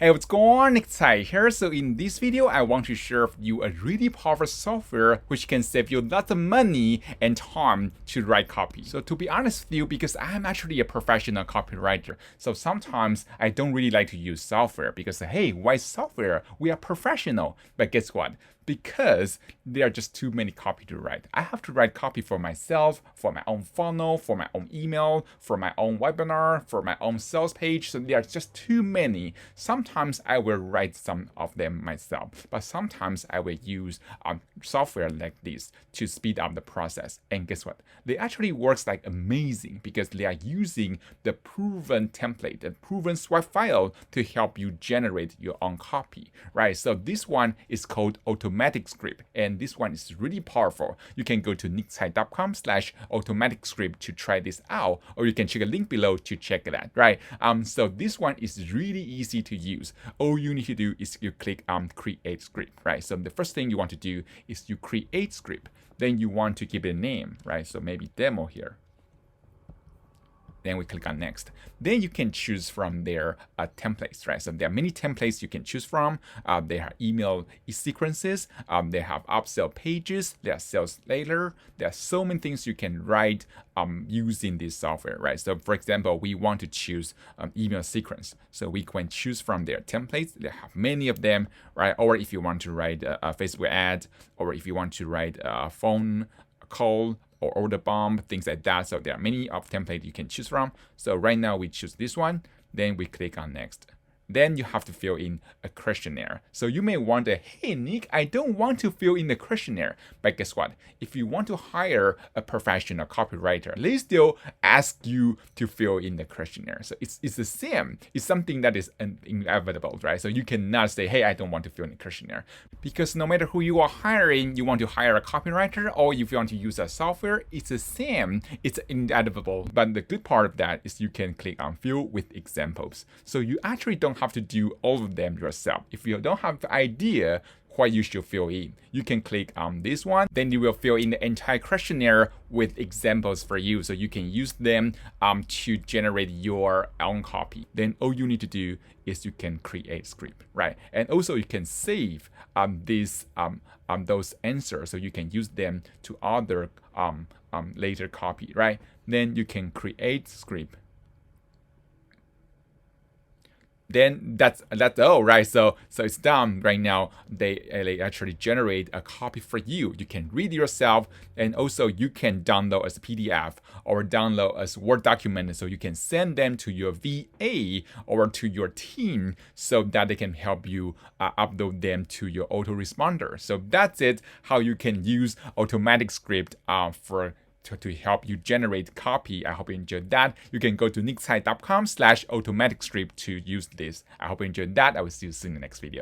Hey, what's going on? Nick Tsai here. So in this video, I want to share with you a really powerful software which can save you lots of money and time to write copy. So to be honest with you, because I'm actually a professional copywriter, so sometimes I don't really like to use software because, hey, why software? We are professional. But guess what? Because there are just too many copy to write. I have to write copy for myself, for my own funnel, for my own email, for my own webinar, for my own sales page. So there are just too many. Sometimes I will write some of them myself, but sometimes I will use software like this to speed up the process. And guess what? They actually works like amazing because they are using the proven template, the proven swipe file to help you generate your own copy, right? So this one is called Automatic Script, and this one is really powerful. You can go to nicktsai.com/automatic script to try this out, or you can check a link below to check it out, right? So this one is really easy to use. All you need to do is you click create script, right? So the first thing you want to do is you create script. Then you want to give it a name, right? So maybe demo here. Then we click on next. Then you can choose from their templates, right? So there are many templates you can choose from. They have email sequences. They have upsell pages. There are sales later. There are so many things you can write using this software, right? So for example, we want to choose email sequence. So we can choose from their templates. They have many of them, right? Or if you want to write a Facebook ad, or if you want to write a phone call, or order bomb, things like that. So there are many of templates you can choose from. So right now we choose this one, then we click on next. Then you have to fill in a questionnaire. So you may wonder, hey Nick, I don't want to fill in the questionnaire. But guess what? If you want to hire a professional copywriter, they still ask you to fill in the questionnaire. So it's the same. It's something that is inevitable, right? So you cannot say, hey, I don't want to fill in the questionnaire. Because no matter who you are hiring, you want to hire a copywriter, or if you want to use a software, it's the same. It's inevitable. But the good part of that is you can click on fill with examples. So you actually don't have to do all of them yourself. If you don't have the idea what you should fill in, you can click on this one. Then you will fill in the entire questionnaire with examples for you, so you can use them to generate your own copy. Then all you need to do is you can create script, right? And also you can save those answers, so you can use them to other later copy, right? Then you can create script. Then that's all, right? So it's done right now. They actually generate a copy for you. You can read yourself, and also you can download as a PDF or download as Word document, so you can send them to your VA or to your team so that they can help you upload them to your autoresponder. So that's it, how you can use automatic script to help you generate copy. I hope you enjoyed that. You can go to nicktsai.com/automatic script to use this. I hope you enjoyed that. I will see you soon in the next video.